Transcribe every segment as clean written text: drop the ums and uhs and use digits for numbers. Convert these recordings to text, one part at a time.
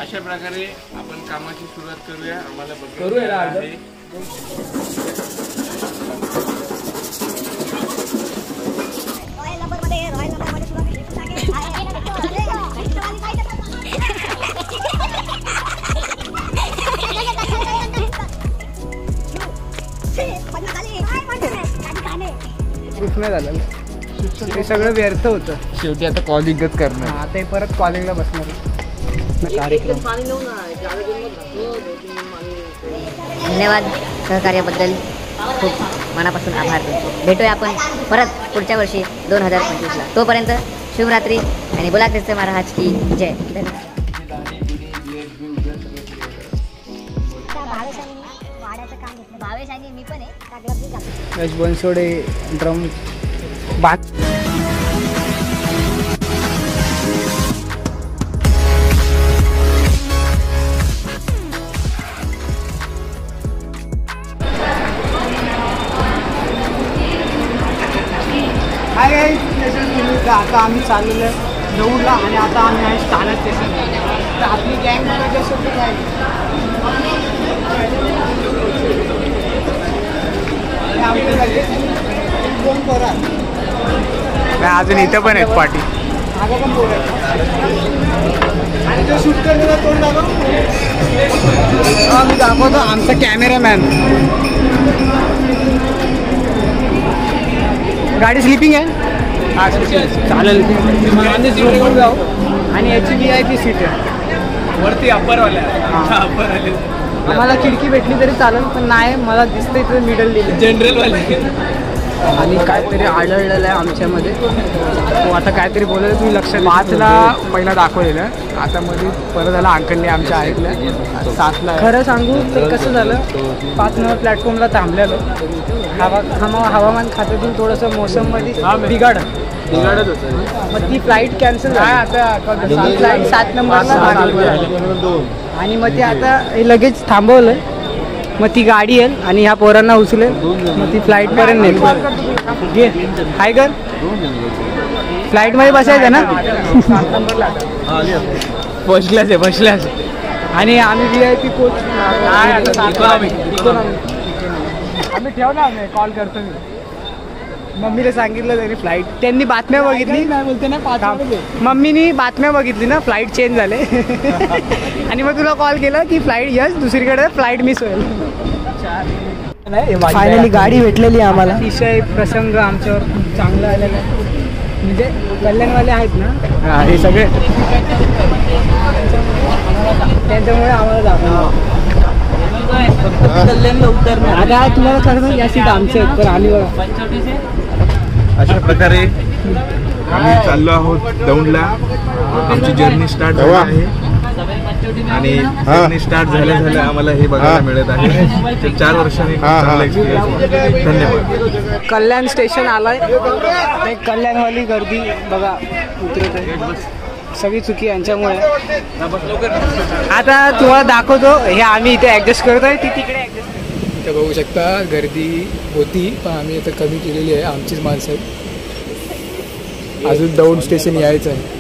अशा प्रकारे आपण कामाची सुरुवात करूया. आम्हाला करूया आहे. झालं ते सगळं व्यर्थ होतं. शेवटी आता कॉलिंगच करणार. आता परत कॉलेजला बसणार कार्यक्रम. धन्यवाद सहकार्याबद्दल, खूप मनापासून आभार देतो. भेटूया आपण परत पुढच्या वर्षी 2025ला. तोपर्यंत शुभरात्री आणि बोला ख्रिस्त महाराज की जय. धन्यवाद. बनसोडे ड्रम आता आम्ही चाललेलो आहे दौंडला आणि आता आम्ही आहे स्थानक स्टेशन. तर आपली गँग माझ्यासोबत आहे. अजून इथं पण आहेत पाठी. आणि तो शूट करलेला तोंड दाखव. मी दाखवतो आमचा कॅमेरामॅन. गाडी स्लिपिंग आहे. चालेल जाऊ. आणि याची VIP सीट आहे वरती अप्परवाल्या. आम्हाला खिडकी भेटली तरी चालेल, पण नाही मला दिसतंय इथं मिडल दिली जनरलवाले. आणि काहीतरी आढळलेलं आहे आमच्यामध्ये. तो आता काहीतरी बोललं तुम्ही लक्षात. 5ला पहिला दाखवलेलं, आता मध्ये परत झाला अंकलने आमच्या ऐकल्या 7ला. खरं सांगू तर कसं झालं, 5 नंबर प्लॅटफॉर्मला थांबलेलो. हवामान खात्यातून थोडंसं मोसममध्ये बिघाडत होतं. मग ती फ्लाईट कॅन्सल झाली. आता फ्लाईट 7 नंबरला आणि मग ते आता हे लगेच थांबवलं. मग ती गाडी येईल आणि ह्या पोरांना उचलेल. मग ती फ्लाईटपर्यंत नेईल. घे हाय कर. फ्लाईटमध्ये बसायचं ना. फर्स्ट क्लास आहे, फर्स्ट क्लास. आणि आम्ही VIP कोच आम्ही ठेवणार नाही. कॉल करतो मी. मम्मीला सांगितलं त्यांनी फ्लाईट. त्यांनी बातम्या बघितली नाही बोलते ना. मम्मीनी बातम्या बघितली ना, फ्लाईट चेंज झाले. आणि मग तुला कॉल केला की फ्लाईट यस दुसरीकडे फ्लाईट मिस होईल. फायनली गाडी भेटलेली आम्हाला. अतिशय प्रसंग आमच्यावर खूप चांगला आलेला आहे. म्हणजे कल्याणवाले आहेत ना हे सगळे, त्यांच्यामुळे आम्हाला जातो. कल्याणला उतरणार. आता तुम्हाला कळतं या सीट आमचे आहेत, तर आम्ही बघा अशा प्रकारे आम्ही चाललो आहोत दौंडला. आमची जर्नी स्टार्ट झाली आहे आणि जर्नी स्टार्ट झाल्या आम्हाला हे बघायला मिळत आहे. तर 4 वर्षांनी चांगला एक्सपिरियन्स. धन्यवाद. कल्याण स्टेशन आलाय. कल्याणवाली गर्दी बघा उतरत आहे. सगळी चुकी यांच्यामुळे. आता तुम्हाला दाखवतो. हे आम्ही इथे ऍडजस्ट करतोय, ती तिकडे ऍडजस्ट. इथे बघू शकता गर्दी होती, पण आम्ही आता कमी केलेली आहे. आमचीच माणसं आहेत. अजून दौंड स्टेशन यायचं आहे.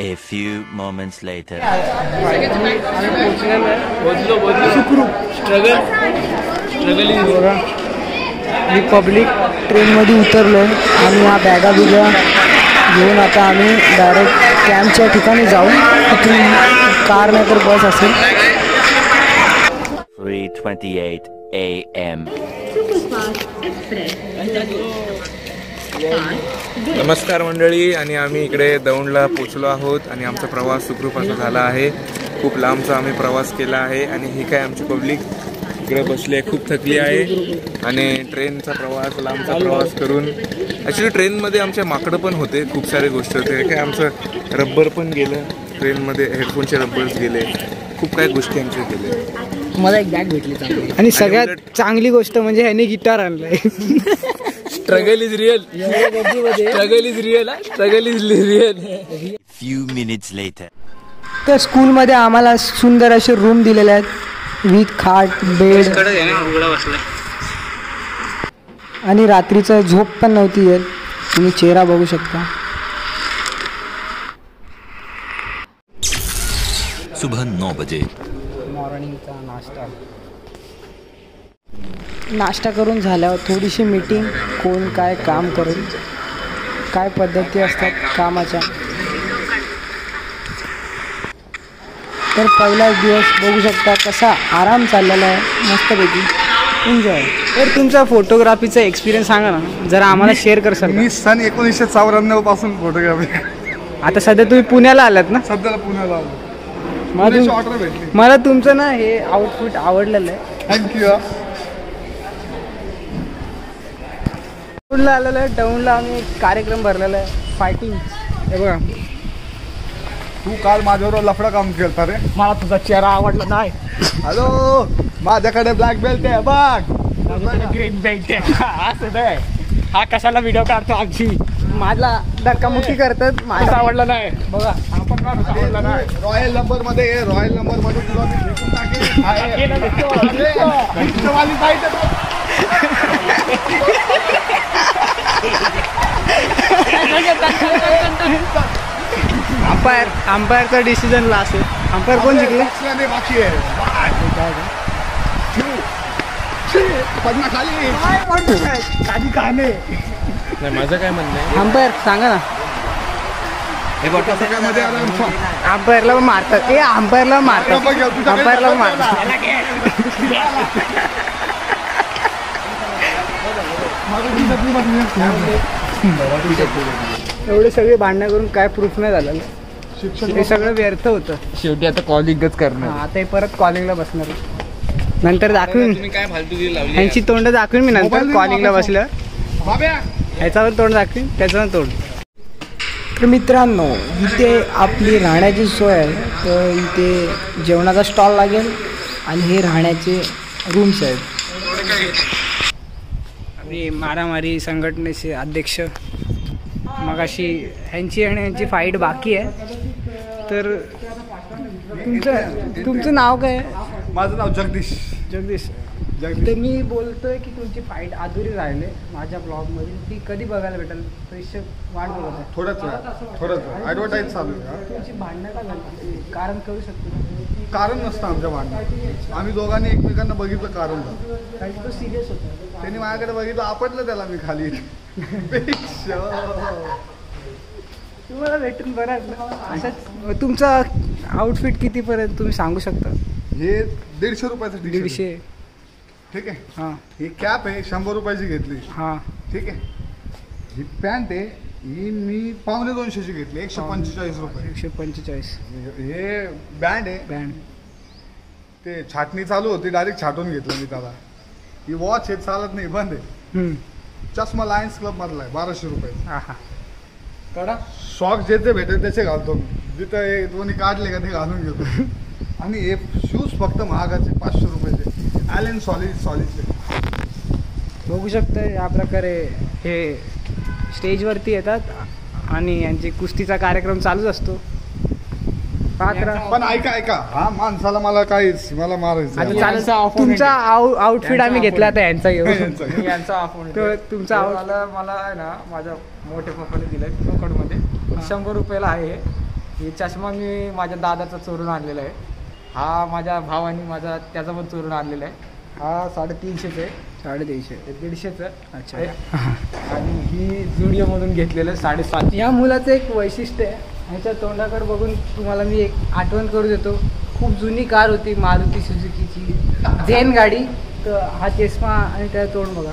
A few moments later. Public ट्रेनमध्ये उतरलोय आणि या बॅगा बिगा घेऊन आता आम्ही डायरेक्ट कॅम्पच्या ठिकाणी जाऊ. तिथून कार नाही तर बस असेल. 3:28 AM. नमस्कार मंडळी. आणि आम्ही इकडे दौंडला पोचलो आहोत आणि आमचा प्रवास सुखरूप असा झाला आहे. खूप लांबचा आम्ही प्रवास केला आहे. आणि ही काय आमची पब्लिक इकडे बसली आहे, खूप थकली आहे. आणि ट्रेनचा प्रवास, लांबचा प्रवास करून ॲक्च्युली ट्रेनमध्ये आमच्या माकडं पण होते, खूप सारे गोष्टी होते. काय आमचं रब्बर पण गेलं ट्रेनमध्ये, हेडफोनचे रब्बर्स गेले, खूप काही गोष्टी आमच्या गेल्या. मला एक बॅग भेटली चांगली. आणि सगळ्यात चांगली गोष्ट म्हणजे ह्याने गिटार आणलाय. Struggle is real. Struggle is real. Struggle is real. Few minutes later. तर स्कूलमध्ये आम्हाला सुंदर असे रूम दिलेले आहेत विथ खाट, बेड. आणि रात्रीचं झोप पण नव्हती येत. तुम्ही चेहरा बघू शकता. सुबह 9 बजे। मॉर्निंगचा नाश्ता करून झाल्यावर थोडीशी मीटिंग, कोण काय काम करेल, काय पद्धती असतात कामाच्या. तर पहिला दिवस बघू शकता कसा आराम चाललेला आहे, मस्तपैकी एन्जॉय. तर तुमचा फोटोग्राफीचा एक्सपिरियन्स सांगा ना जरा, आम्हाला शेअर करसाल. मी सन 1994 पासून फोटोग्राफी. आता सध्या तुम्ही पुण्याला आलात ना? सध्याला पुण्याला आलो. ऑर्डर भेटली मला तुमचं ना हे आउटफिट आवडलेलं आहे. थँक्यू. डाऊनला आलेलं आहे. डाऊनला आम्ही एक कार्यक्रम भरलेला आहे, फायटिंग. हे बघा, तू काल माझ्यावर लफडा काम केलता रे. मला तुझा चेहरा आवडला नाही. हॅलो, माझ्याकडे ब्लॅक बेल्ट आहे बघ. ग्रीन बेल्ट आहे. असं नाही, हा कशाला व्हिडिओ काढतो आमची. माझा धक्कामुक्की करतात, माझा आवडला नाही. बघा, आपण आवडला नाही. रॉयल नंबर मध्ये ये, रॉयल नंबर मध्ये तुला मी भेटून टाकेन. अंपायरचा डिसिजन लास्ट आहे. अंपायर कोण जिंकले? बाकी आहे. माझं काय म्हणणं आहे, अंपायर सांगा ना. अंपायरला पण मारतात. अंपायरला मारतात. अंपायरला मारतात. एवढे सगळे भांडणं करून काय प्रूफ नाही झालं. हे सगळं व्यर्थ होतं. शेवटी आता कॉलिंगच करणार. आता हे परत कॉलिंगला बसणार. नंतर दाखवीन काय फालतू लावली यांची तोंड दाखवीन मी नंतर कॉलिंगला बसल्यावर. ह्याचा पण तोंड दाखवीन, त्याचं पण तोंड. तर मित्रांनो, इथे आपली राहण्याची सोय आहे. तर इथे जेवणाचा स्टॉल लागेल आणि हे राहण्याचे रूम्स आहेत. आणि मारामारी संघटनेचे अध्यक्ष मगाशी ह्यांची आणि ह्यांची फाईट बाकी आहे. तर तुमचं नाव काय आहे? माझं नाव जगदीश. जगदीश. तर मी बोलतोय की तुमची फाईट अधुरी राहिले माझ्या ब्लॉगमध्ये. ती कधी बघायला भेटेल? प्रेक्षक वाट बघत आहे. थोडंच ॲडव्हर्टाईज चालू आहे. तुमची भांडणं का झाली? कारण करू शकतो? कारण नसतं आमच्या भांडणात. आम्ही दोघांनी एकमेकांना बघितलं कारण झालं. कारण तो सिरियस होता. त्यांनी माझ्याकडे बघितलं, आपटलं त्याला मी खाली. तुम्हाला भेटून बरं असंच. तुमचा आउटफिट कितीपर्यंत तुम्ही सांगू शकता? हे 150 रुपयाचं टी-शर्ट. 150. ठीक आहे. हां. ही कॅप आहे 100 रुपयाची घेतली. हां. ठीक आहे. ही पॅन्ट आहे, ही मी 250ची घेतली 145 रुपये. 145. हे बँड आहे. बँड ते छाटणी चालू होती, डायरेक्ट छाटून घेतलं मी त्याला. ही वॉच हे चालत नाही, बंद आहे. चष्मा लायन्स क्लब मधला आहे 1200 रुपये. हां. कडा शॉक जे ते भेटेल त्याचे घालतो मी. जिथं हे दोन्ही काढले का ते घालून घेतो. आणि हे शूज फक्त महागाचे 500 रुपयाचे, ॲलन सॉलिडचे. बघू शकता या प्रकारे हे स्टेजवरती येतात आणि यांची कुस्तीचा कार्यक्रम चालूच असतो. पण ऐका, हा माणसाला मला मारायचं. तुमचा आउटफिट आम्ही घेतला आता यांचा घेऊन. यांचा तुमचा मला आहे ना, माझ्या मोठ्या पप्पाने दिलाय कोकडमध्ये. 100 रुपयाला आहे. हे चष्मा मी माझ्या दादाचा चोरून आणलेला आहे. हा माझ्या भावानी त्याचा पण चोरून आणलेला आहे. हा 350 आहे. 150. 150. अच्छा. आणि ही जुडिओमधून घेतलेलं 750. या मुलाचं एक वैशिष्ट्य आहे, ह्याच्या तोंडाकडे बघून तुम्हाला मी एक आठवण करू देतो. खूप जुनी कार होती मारुती सुझुकीची झेन गाडी. तर हा चष्मा आणि त्याचं तोंड बघा.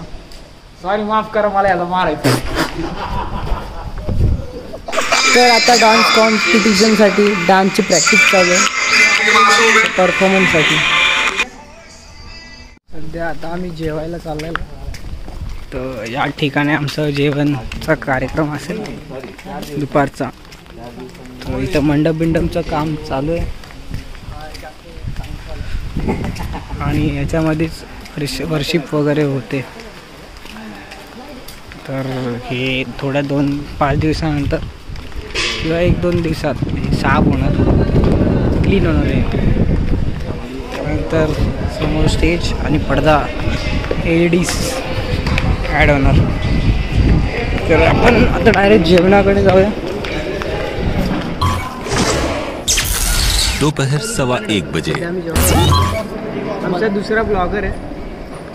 सॉरी, माफ करा, मला याला मारायचं. तर आता डान्स कॉम्पिटिशनसाठी डान्सची प्रॅक्टिस चालू आहे परफॉर्मन्ससाठी. सध्या आता आम्ही जेवायला चाललेलो. तर या ठिकाणी आमचं जेवणचा कार्यक्रम असेल दुपारचा. तर इथं मंडपबिंडमचं काम चालू आहे आणि याच्यामध्येच वर्शिप वगैरे होते. तर हे थोड्या 2-5 दिवसानंतर किंवा 1-2 दिवसात साफ होणार, क्लीन होणार आहे. त्यानंतर समोर स्टेज आणि पडदा LEDs ॲड होणार. तर आपण आता डायरेक्ट जेवणाकडे जाऊया. दोपहर 1:15 बजे। आमचा दुसरा ब्लॉगर आहे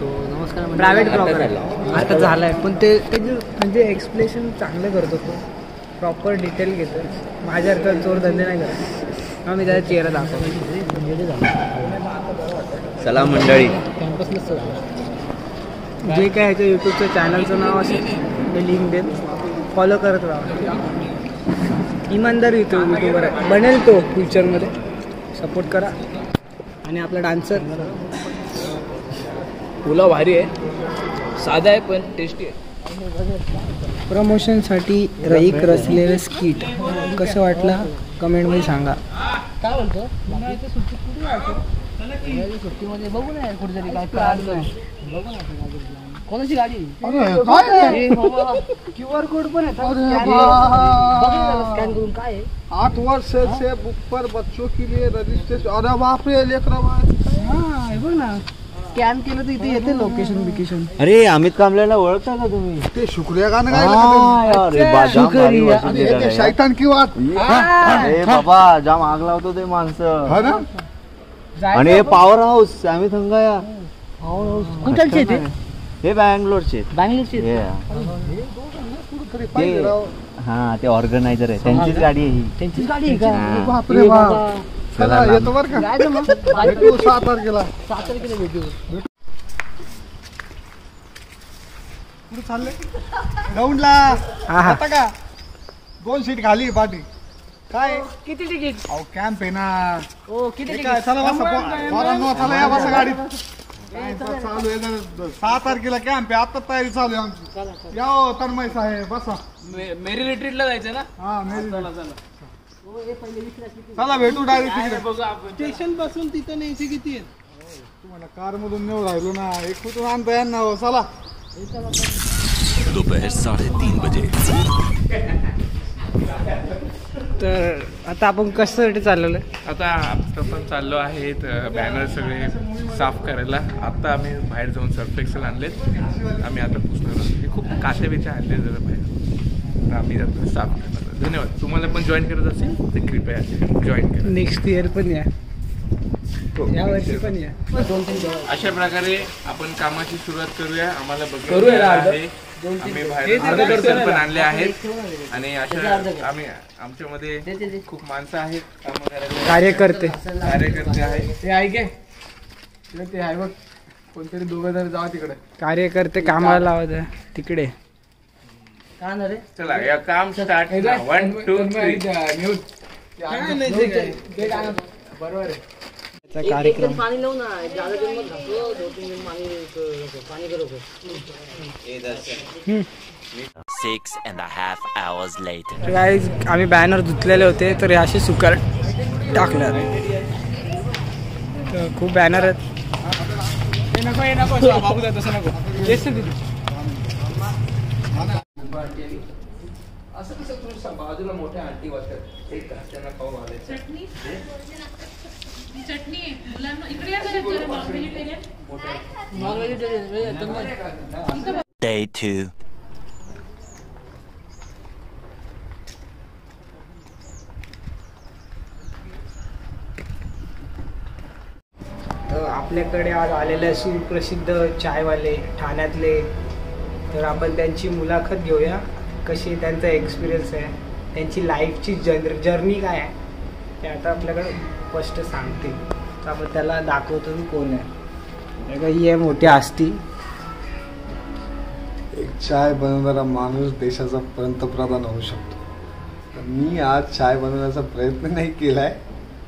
तो, नमस्कार, प्रायव्हेट ब्लॉगर आहे आता झाला आहे, पण ते म्हणजे एक्सप्लेशन चांगलं करतो तो, प्रॉपर डिटेल घेतो. माझ्यासारखं चोर धंदे नाही करत. मी त्याचा चेहरा दाखवतो. चला मंडळी, जे काय ह्याच्या यूट्यूबचं चॅनलचं नाव असेल ते लिंक देत, फॉलो करत राहा. इमानदार यूट्यूबर आहे, बनेल तो फ्युचरमध्ये. सपोर्ट करा. आणि आपला डान्सर फुलं भारी आहे, साधा आहे पण टेस्टी आहे. प्रमोशनसाठी रईक रचलेलं स्किट कसं वाटलं कमेंटमध्ये सांगा. काय बोलतो सुट्टीमध्ये बघू ना कुठेतरी काय बघू ना कोणाची गाडी. QR कोड पण आहे स्कॅन करून. काय 8 वर्ष से ऊपर बच्चों के लिए रजिस्ट्रेशन. अरे बाप रे लेकरा. हां बघ ना, स्कॅन केलं तर इथे येते लोकेशन बिकेशन. अरे अमित कांबळेला ओळखता का तुम्ही? ते शुक्रिया गाणं गायलं. शैतान की वाट. अरे बाबा जाम आग लावतो ते माणसं. हा ना. आणि हे पॉवर हाऊस आम्ही थंगाया कुठलचे ते? हे बँगलोरचे. हा ते ऑर्गनायझर आहे, त्यांचीच गाडी आहे ही. त्यांचीच गाडी आहे का? बापरे बाप. चला येतो बरं का. भेटू 7 तारखेला. 7 तारखेला भेटू. कुठे चालले? ग्राउंडला. आता का 2 सीट खाली पाठी. काय किती तिकीट? अहो कॅम्प आहे ना. हो किती काय चला बसा पोरांनो, चला या बसा गाडीत. चालू आहे 6 तारखेला कॅम्प आहे. आता तयारी चालू आहे आमची. या हो तन्मय साहेब बसा. मेरी रिट्रीटला जायचं ना. हा चला भेटू डायरेक्ट तिकडे. स्टेशन पासून तिथं न्यायची किती आहे? तुम्हाला कार मधून नेऊ राहिलो ना, एक कुठून आणता यांना. हो चला. दोपहर 3:30 बजे। तर आता आपण कशासाठी चाललेलो आहे? आता आपण चाललो आहेत बॅनर सगळे साफ करायला. आता आम्ही बाहेर जाऊन सर्फ एक्सेल आणलेत. आम्ही आता पुसणार आहोत. हे खूप काचेबिचे आणले जरा बाहेर, तर आम्ही जातो साफ करणार. धन्यवाद. तुम्हाला पण जॉईन करत असेल तर कृपया जॉईन करा. नेक्स्ट इयर पण या, या वर्षी पण या. अशा प्रकारे आपण कामाची सुरुवात करूया. आम्हाला बघूया आहे. आम्ही बाहेर पण आणले आहेत आणि अशा आम्ही आमच्यामध्ये खूप माणसं आहेत काम करायला. कार्यकर्ते आहेत. ते आहे काय ते आहे बघ, कोणतरी 2 जण जावा तिकडे. कार्यकर्ते कामाला लावत आहे तिकडे. चला या काम स्टार्ट. 1 2 3. बरोबर आहे. कार्यक्रम पानी लो ना, ज्यादा दिन मत घासो, 2-3 दिन पानी करो. 6.5 hours later. गाईज आम्ही बॅनर धुतलेले होते तर हे असे सुकार टाकले. खूप बॅनर आहेत. नको बाबू तसं नको. असं कसं तुझ्या बाजूला मोठ्या आंटी वाटतात, एक त्यांना खाऊ घालायचं. चटणी मुलांना इकडे या जरा नॉन व्हेजिटेरियन. Day 2. आपल्याकडे आज आलेले सुप्रसिद्ध चायवाले ठाण्यातले, तर आपण त्यांची मुलाखत घेऊया. कशी त्यांचा एक्सपिरियन्स आहे, त्यांची लाईफची जर्नी काय आहे ते आता आपल्याकडे स्पष्ट सांगतील. तर आपण त्याला दाखवतो कोण आहे. ही आहे मोठी आस्ती. एक चाय बनवणारा माणूस देशाचा पंतप्रधान होऊ शकतो. मी आज चाय बनवण्याचा प्रयत्न नाही केलाय,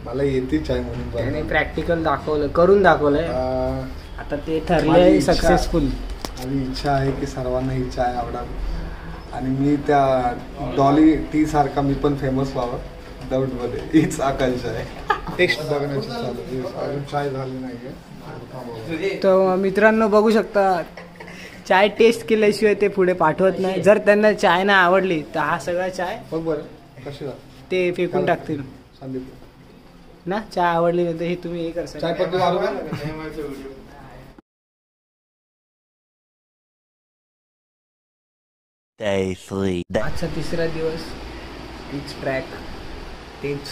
मला येते चाय म्हणून. त्याने प्रॅक्टिकल दाखवलं, करून दाखवलंय. आता ते ठरलंय सक्सेसफुल. माझी इच्छा आहे की सर्वांना ही चाय आवडावी आणि मी त्या डॉली टी सारखा मी पण फेमस व्हावं दौंडमध्ये. हीच आकांक्षा आहे. टेस्ट बघण्याची चालू, अजून चाय झाली नाहीये. तर मित्रांनो बघू शकता, चाय टेस्ट केल्याशिवाय ते पुढे पाठवत नाही. जर त्यांना चाय नाही आवडली तर हा सगळा चाय बघ बरं कशी ते फेकून टाकतील संदीप ना. चाय आवडली नाही तर हे तुम्ही हे करता. चाय पत्ती घालू का? Day 3. आजचा 3रा दिवस, तीच ट्रॅक, तेच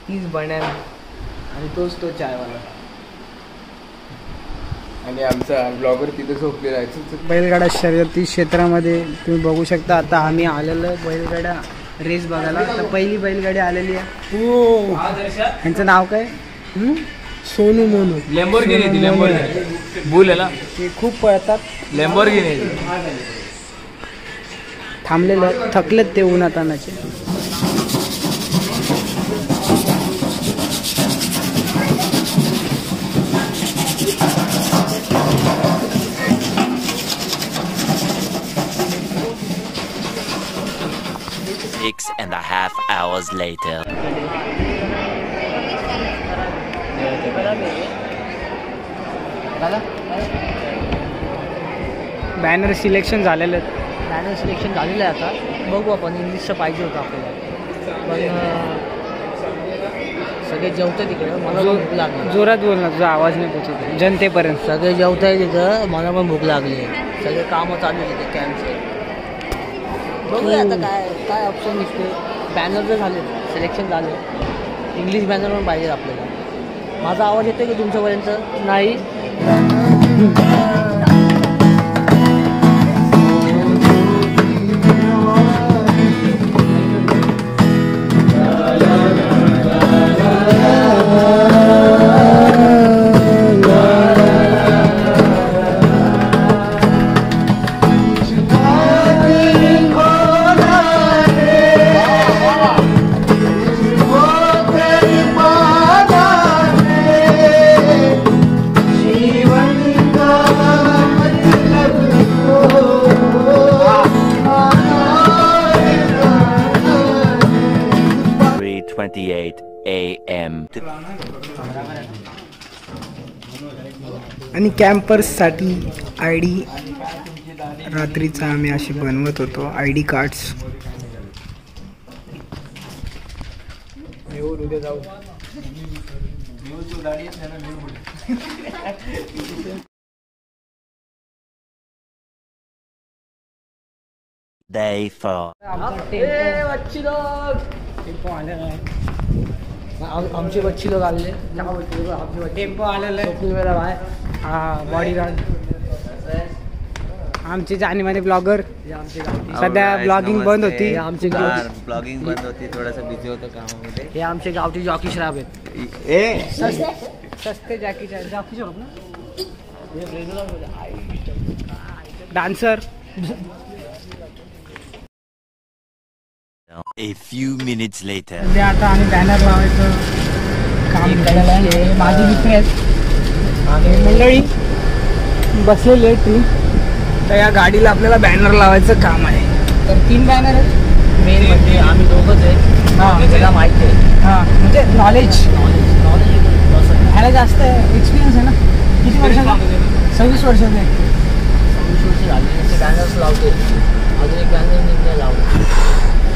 तीच बन्यान आणि तोच तो चायवाला. आणि आमचा ब्लॉगर तिथे झोपलेला आहे. बैलगाडा शर्यती क्षेत्रामध्ये तुम्ही बघू शकता. आता आम्ही आलेलो आहे बैलगाडा रेस बघायला. आता पहिली बैलगाडी आलेली आहे. हो, यांचं नाव काय? सोनू मोनू. लॅम्बोर्गिनी बुल आहे ना, ते खूप पळतात. लॅम्बोर्गिनी थांबलेले आहेत, थकलेत ते उन्हातानाचे. Six and a half hours later. Banner selection झालेलं आहे. बॅनर सिलेक्शन झालेलं आहे. आता बघू आपण. इंग्लिशचं पाहिजे होतं आपल्याला, पण सगळे जेवतात तिकडं. मला पण भूक लागली. जोरात बोल ना, तुझा आवाज नाही पोहोचत जनतेपर्यंत. सगळे जेवत आहे तिथं. मला पण भूक लागली आहे. सगळे कामं चालू आहे तिथे कॅम्पचे. बघूया आता काय काय ऑप्शन निघते. बॅनर जर झाले, सिलेक्शन झाले, इंग्लिश बॅनर पण पाहिजे आपल्याला. माझा आवाज येतो की तुमच्यापर्यंत? नाही. आणि कॅम्पर्ससाठी आय डी रात्रीचा आम्ही अशी बनवत होतो. I D cards. उद्या जाऊ. Day 4. आमचे बच्ची लोक आलेले. टेम्पो आलेला आहे. हा बॉडीगार्ड. आमचे जाणीमाने ब्लॉगर. सध्या ब्लॉगिंग बंद होती. आमचे ब्लॉगिंग बंद होती, थोडंसं बिझी होतं कामामध्ये. हे आमचे गावठी जॉकी श्राप आहेत. सस्ते जॉकी श्राप ना. Dancer. A few minutes later. सध्या आता आम्ही बॅनर लावायचं काम केलेलं आहे. माझे मित्र आहेत आणि मंडळी बसलेली आहे ती. तर या गाडीला आपल्याला बॅनर लावायचं काम आहे. तर 3 बॅनर आहेत मेन म्हणजे आम्ही दोघंच आहे. हां, त्याला माहिती आहे. हां, म्हणजे नॉलेज ह्याला जास्त एक्सपिरियन्स आहे ना. किती वर्षाचा? 26 वर्षाचा आहे. 26 वर्ष झाली. ते बॅनर्स लावते. अजून एक बॅनर नाही लावतो.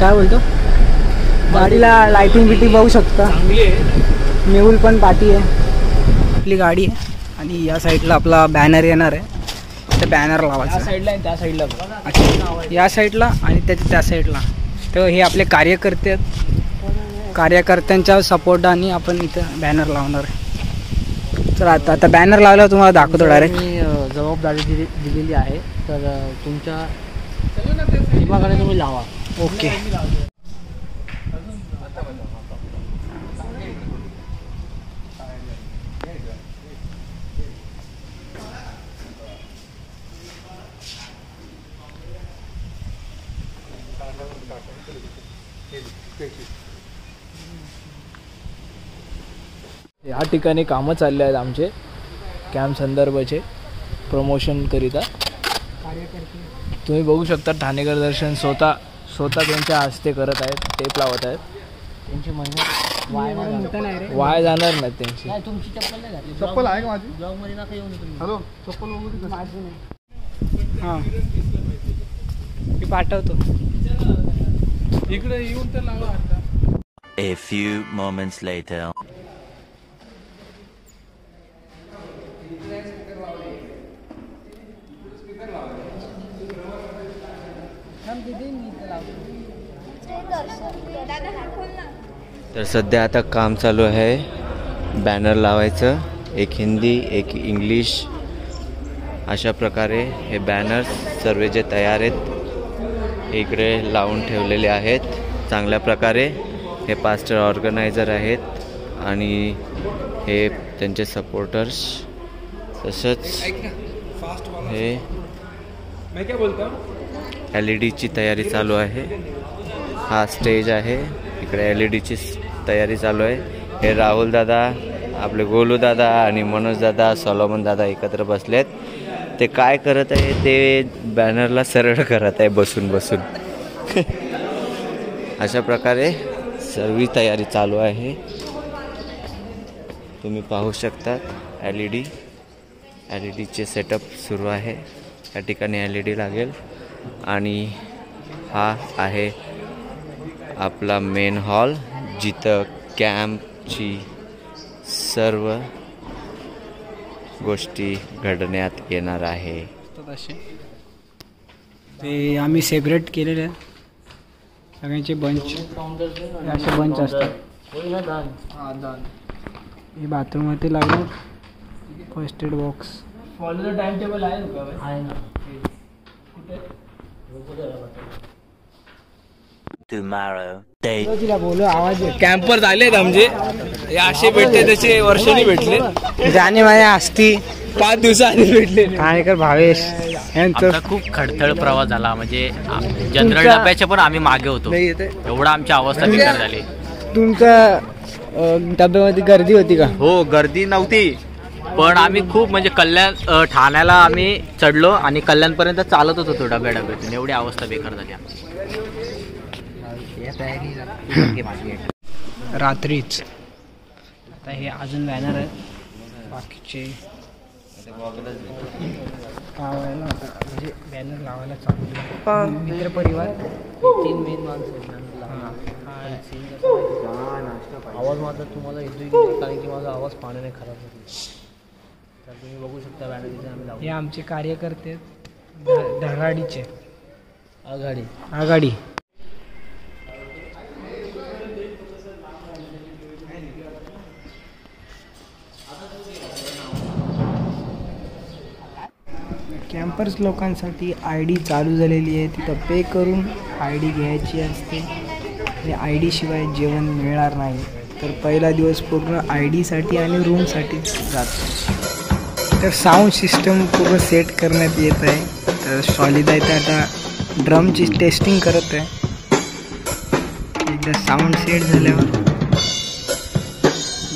काय बोलतो? गाडीला लाइटिंग बिटिंग बघू शकता. मेहुल पण पाठी आहे. आपली गाडी आहे आणि या साईडला आपला बॅनर येणार आहे. तर बॅनर लावायचा साईडला त्या साईडला. अच्छा, या साईडला आणि त्या साईडला. तर हे आपले कार्यकर्ते आहेत. कार्यकर्त्यांच्या सपोर्टाने आपण इथं बॅनर लावणार आहे. चला आता बॅनर लावल्यावर तुम्हाला दाखवतो डायरेक्ट. मी जबाबदारी दिलेली आहे. तर तुमच्या दिमागाने तुम्ही लावा. ओके. या ठिकाणी कामं चालले आहेत आमचे कॅम्प संदर्भाचे प्रमोशन करिता. तुम्ही बघू शकता ठाणेकर दर्शन स्वतः त्यांच्या हस्ते करत आहेत. टेप लावत आहेत. त्यांची म्हणजे वाया जाणार नाहीत त्यांची. तुमची चप्पल नाही घातली. चप्पल आहे का माझी? ब्लॉग मध्ये नका येऊन तुम्ही. हॅलो, चप्पल वगैरे माझी नाही. हां, मी पाठवतो. इकडे येऊन तर लावा आता. A few moments later. तर सध्या आता काम चालू आहे बॅनर लावायचं, एक हिंदी एक इंग्लिश अशा प्रकारे हे बॅनर्स सर्व जे तयार आहेत इकडे लावून ठेवलेले आहेत चांगल्या प्रकारे. हे पास्टर ऑर्गनायझर आहेत आणि हे त्यांचे सपोर्टर्स. तसंच हे LED ची तयारी चालू आहे. हा स्टेज आहे, इकडे LED ची तयारी चालू आहे. हे राहुल दादा, आपले गोलू दादा आणि मनोज दादा, सॉलोमन दादा एकत्र बसलेत. ते काय करत आहे ते बॅनरला सरळ करत आहे बसून बसून. अशा प्रकारे सर्व तयारी चालू आहे. तुम्ही पाहू शकता LED चे सेटअप सुरू आहे. या ठिकाणी LED लागेल आणि हा आहे आपला मेन हॉल जिथं कॅम्पची सर्व गोष्टी घडण्यात येणार आहे. ते आम्ही सेपरेट केलेले आहेत सगळ्यांचे बंच, असे बंच असतात. हे बाथरूममध्ये लागलं first aid box. Follow time table आहे ना. कॅम्पर झालेत आमचे, असे भेटले तसे वर्षांनी भेटले. जाणे माझ्या असती 5 दिवसांनी भेटले. ठाणेकर भावेश आमचा खूप खडतळ प्रवास झाला. म्हणजे जनरल डब्याच्या पण आम्ही मागे होतो, एवढा आमची अवस्था बेकार झाली. तुमच्या डब्यामध्ये गर्दी होती का? हो, गर्दी नव्हती पण आम्ही खूप म्हणजे कल्याण ठाण्याला आम्ही चढलो आणि कल्याणपर्यंत चालतच होतो डब्यातून. एवढी अवस्था बेकार झाली आमची. रात्रीच आता हे अजून बॅनर आहेत बाकीचे लावायला, म्हणजे बॅनर लावायला चालू. मित्रपरिवार 3 मेन माणसं. आवाज माझा तुम्हाला येतोय कारण की माझा आवाज पाण्याने खराब होतो. तर तुम्ही बघू शकता बॅनर. हे आमचे कार्यकर्ते धगाडीचे आघाडी. कॅम्पर्स लोकांसाठी ID चालू झालेली आहे. तिथं पे करून ID घ्यायची असते आणि ID शिवाय जेवण मिळणार नाही. तर पहिला दिवस पूर्ण ID साठी आणि रूमसाठी जातो. तर साऊंड सिस्टम पूर्ण सेट करण्यात येत आहे. तर सॉलिड आहे, तर आता ड्रमची टेस्टिंग करत आहे. एकदा साऊंड सेट झाल्यावर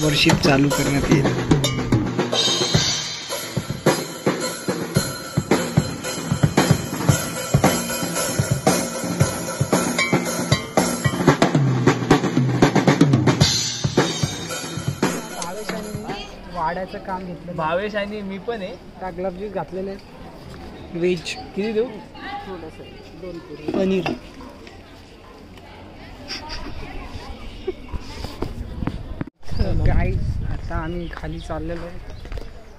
वर्शिप चालू करण्यात येईल. वाड्याचं काम घेतलं भावेश आणि मी पण आहे. त्या ग्लव्ज ज्यूस घातलेले आहेत. व्हेज किती देऊ? पनीर. गाईज आता आम्ही खाली चाललेलो आहे,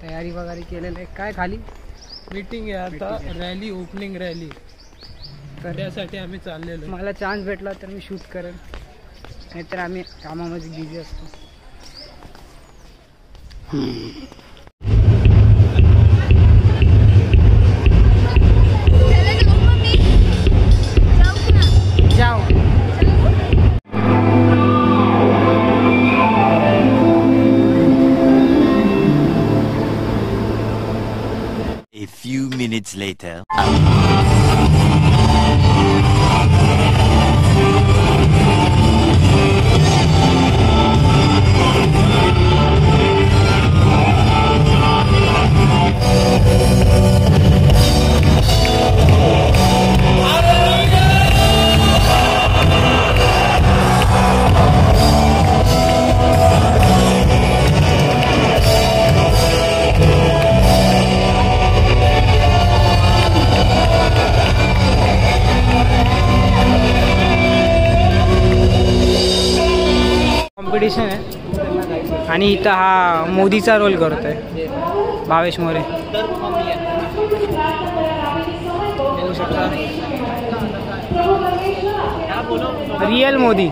तयारी वगैरे केलेलं आहे. काय खाली मीटिंग आहे आता, रॅली, ओपनिंग रॅली, तर त्यासाठी आम्ही चाललेलो. मला चान्स भेटला तर मी शूट करेन, नाहीतर आम्ही कामामध्ये बिझी असतो. जाओ. A few minutes later. Competition आहे आणि इथं हा मोदीचा रोल करत आहे भावेश मोरे. बघू शकता रियल मोदी.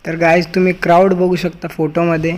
तर गाईज तुम्ही क्राऊड बघू शकता फोटोमध्ये.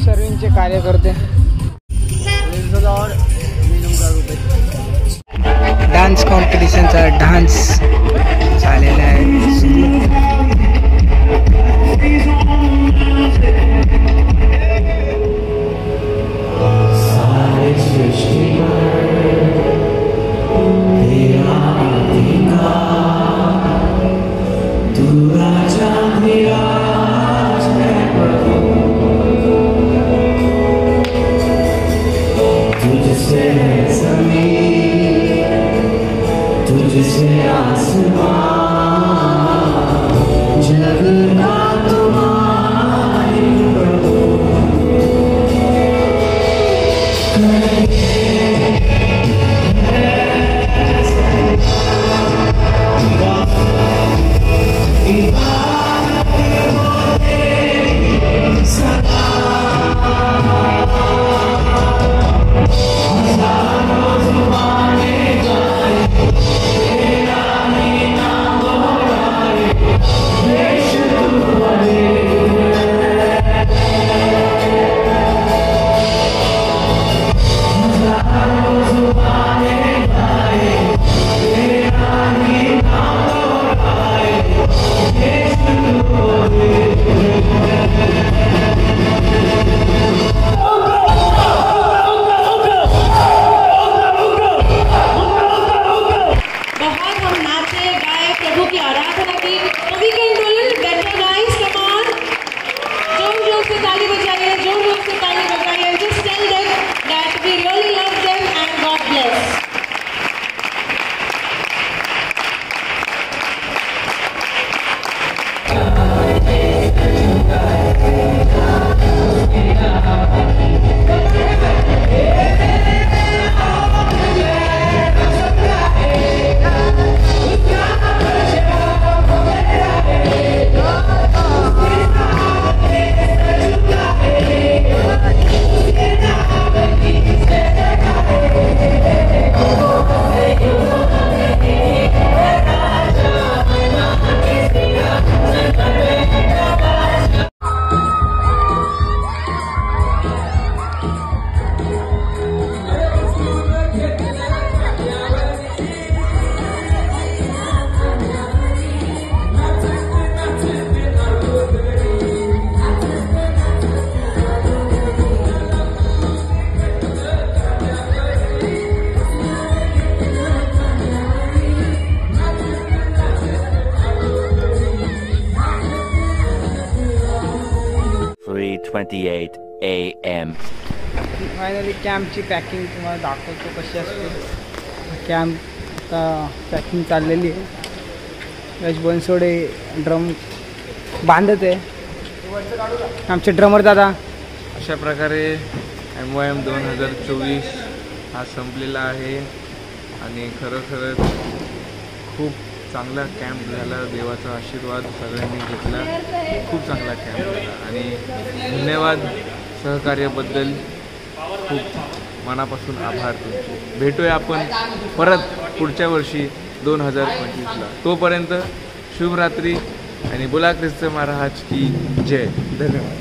सर्विंगचे कार्यकर्ते डान्स कॉम्पिटिशनचा डान्स झालेला आहे AM. फायनली कॅम्पची पॅकिंग तुम्हाला दाखवतो कशी असते. कॅम्प आता पॅकिंग चाललेली आहे. यश बनसोडे ड्रम बांधत आहे, आमचे ड्रमर दादा. अशा प्रकारे MOM 2024 हा संपलेला आहे आणि खरोखरच खूप चांगला कॅम्प झाला. देवाचा आशीर्वाद सगळ्यांनी घेतला. खूप चांगला कॅम्प झाला आणि धन्यवाद सहकार्याबद्दल. खूप मनापासून आभार तुमचे. भेटूया आपण परत पुढच्या वर्षी 2025ला. तोपर्यंत शुभरात्री आणि बोला ख्रिस्त महाराज की जय. धन्यवाद.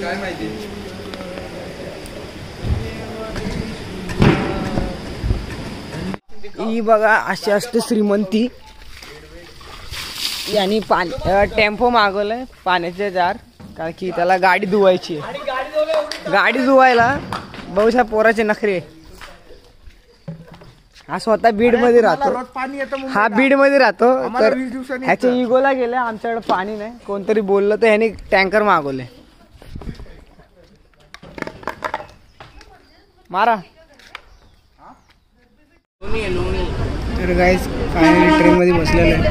काय माहिती ही बघा अशी असते श्रीमंती. यांनी टेम्पो मागवलंय पाण्याचे जार, कारण की त्याला गाडी धुवायची आहे. गाडी धुवायला बहुशा पोराचे नखरे. हा स्वतः बीड मध्ये राहतो. हा बीड मध्ये राहतो. तर ह्याच्या इगोला गेले, आमच्याकडे पाणी नाही. कोणतरी बोललं तर ह्याने टँकर मागवले. मारा. तर गाईस फायनली ट्रेन मध्ये बसलेलं आहे.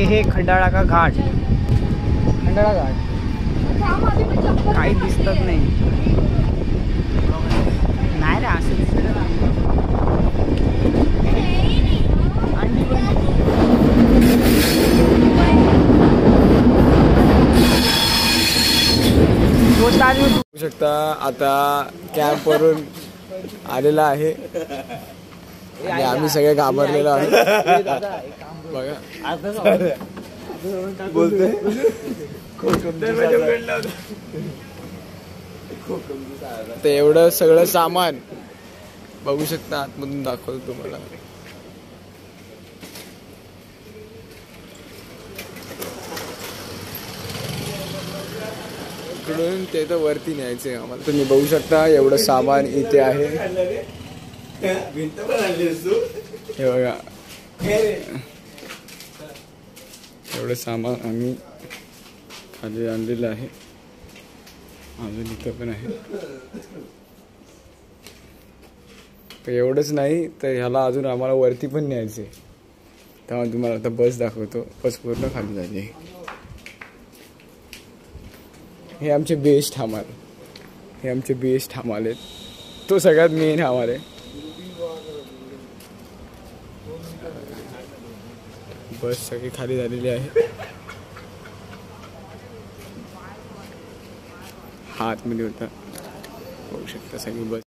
हे खंडाळा का घाट. खंडाळा घाट काही दिसतच नाही. नाही रे असं बघू शकता. आता कॅम्प वरून आलेला आहे आणि आम्ही सगळे घाबरलेलो आहोत. बघा बोलतोय ते एवढं सगळं सामान बघू शकता. आतमधून दाखवतो तुम्हाला. इकडून ते तर वरती न्यायचंय आम्हाला. तुम्ही बघू शकता एवढं सामान इथे आहे. हे बघा एवढं सामान आम्ही खाली आणलेलं आहे. अजून इथं पण आहे. तर एवढंच नाही तर ह्याला अजून आम्हाला वरती पण न्यायचं आहे. त्यामुळे तुम्हाला आता बस दाखवतो. बस पूर्ण खाली झाली आहे. हे आमचे बेस्ट हमाल. हे आमचे बेस्ट हमाल आहेत. तो सगळ्यात मेन हमाल आहे. बस सगळी खाली झालेली आहे. हातमध्ये होता बघू शकता सगळी बस.